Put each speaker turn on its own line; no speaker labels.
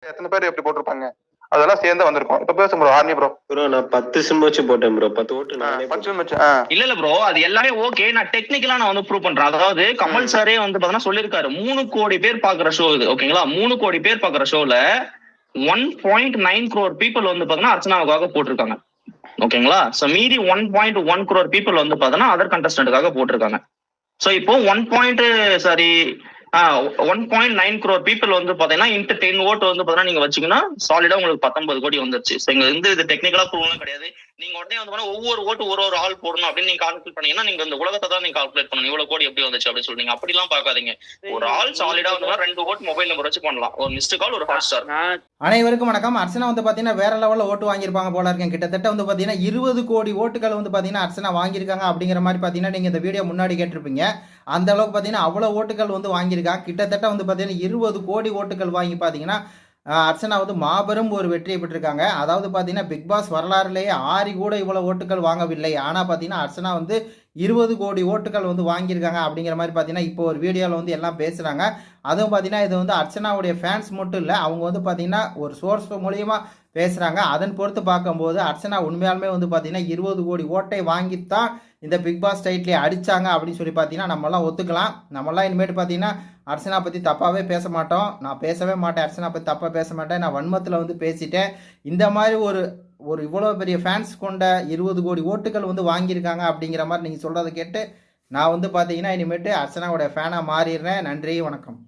எத்தனை பேர் எப்படி போட்டிருப்பாங்க அதெல்லாம் சேர்ந்து வந்திருக்கும். இப்ப பேசும் ப்ரோ ஆர்னி ப்ரோ.
ப்ரோ நான் 10 சிம் வச்சு போட்டேன் ப்ரோ. 10 ஓட்டு நானே
10 சிம் வச்சு.
இல்ல ப்ரோ அது எல்லாமே ஓகே. நான் டெக்னிக்கலா நான் வந்து ப்ரூவ் பண்றேன். அதாவது கமல் சாரே வந்து பாத்தீங்கன்னா சொல்லிருக்காரு 3 கோடி பேர் பாக்குற ஷோ இது ஓகேங்களா. 3 கோடி பேர் பாக்குற ஷோல 1.9 crore பீப்புள் வந்து பாத்தீங்கன்னா அர்ச்சனாவுக்காக போட்டிருக்காங்க ஓகேங்களா. சோ மீதி 1.1 crore பீப்புள் வந்து பாத்தீங்கன்னா அதர் கண்டஸ்டன்ட்டுக்காக போட்டிருக்காங்க. சோ இப்போ 1.9 crore பீப்புள் வந்து பாத்தீங்கன்னா இன்ட்டு 10 ஓட்டு வந்து பாத்தீங்கன்னா நீங்க வச்சீங்கன்னா சாலிடா உங்களுக்கு 19 கோடி வந்துருச்சு. சோ இங்க வந்து இது டெக்னிக்கலா ப்ரூவ்லாம் கிடையாது. நீங்க உடனே வந்து ஒவ்வொரு ஓட்டு ஒரு ஆள் போடணும் அப்படின்னு நீங்க கால்குலேட் பண்ணீங்கன்னா நீங்க இந்த உலகத்தை தான் நீங்க கால்குலேட் பண்ணணும். இவ்வளவு கோடி எப்படி வந்துச்சு அப்படின்னு சொல்றீங்க. அப்படிலாம் பாக்காதீங்க. ஒரு ஆள் சாலிடா வந்து 2 ஓட்டு மொபைல் நம்பர் வச்சு பண்ணலாம். ஒரு மிஸ்டு கால் ஒரு ஹாட் ஸ்டார்.
அனைவருக்கும் வணக்கம். அர்ச்சனா வந்து பாத்தீங்கன்னா வேற லெவல்ல ஓட்டு வாங்கியிருப்பாங்க போல இருக்கேன். கிட்டத்தட்ட வந்து பாத்தீங்கன்னா 20 கோடி ஓட்டுகள் வந்து பாத்தீங்கன்னா அர்ச்சனா வாங்கியிருக்காங்க அப்படிங்கிற மாதிரி பாத்தீங்கன்னா நீங்க இந்த வீடியோ முன்னாடி கேட்டிருப்பீங்க. அந்த அளவுக்கு பாத்தீங்கன்னா அவ்வளவு ஓட்டுகள் வந்து வாங்கியிருக்காங்க. கிட்டத்தட்ட வந்து பாத்தீங்கன்னா 20 கோடி ஓட்டுகள் வாங்கி பாத்தீங்கன்னா அர்ச்சனா வந்து மாபெரும் ஒரு வெற்றியை பெற்றிருக்காங்க. அதாவது பார்த்தீங்கன்னா பிக் பாஸ் வரலாறுலேயே 6 கூட இவ்வளோ ஓட்டுகள் வாங்கவில்லை. ஆனால் பார்த்தீங்கன்னா அர்ச்சனா வந்து 20 கோடி ஓட்டுகள் வந்து வாங்கியிருக்காங்க அப்படிங்கிற மாதிரி பார்த்தீங்கன்னா இப்போ ஒரு வீடியோவில் வந்து எல்லாம் பேசுகிறாங்க. அதுவும் பார்த்தீங்கன்னா இது வந்து அர்ச்சனாவுடைய ஃபேன்ஸ் மட்டும் இல்லை, அவங்க வந்து பார்த்தீங்கன்னா ஒரு சோர்ஸ் மூலியமா பேசுகிறாங்க. அதன் பொறுத்து பார்க்கும்போது அர்ச்சனா உண்மையாலுமே வந்து பார்த்தீங்கன்னா 20 கோடி ஓட்டை வாங்கித்தான் இந்த பிக் பாஸ் டைட்டிலே அடித்தாங்க அப்படின்னு சொல்லி பார்த்தீங்கன்னா நம்மளாம் ஒத்துக்கலாம். நம்மளாம் இனிமேட்டு பார்த்தீங்கன்னா அர்ச்சனா பற்றி தப்பாகவே பேச மாட்டோம். நான் பேசவே மாட்டேன், அர்ச்சனா பற்றி தப்பாக பேச மாட்டேன். நான் வன்மத்தில் வந்து பேசிட்டேன். இந்த மாதிரி ஒரு இவ்வளோ பெரிய ஃபேன்ஸ் கொண்ட 20 கோடி ஓட்டுகள் வந்து வாங்கியிருக்காங்க அப்படிங்கிற மாதிரி நீங்கள் சொல்கிறத கேட்டு நான் வந்து பார்த்தீங்கன்னா இனிமேட்டு அர்ச்சனாவோட ஃபேனாக மாறிடுறேன். நன்றி, வணக்கம்.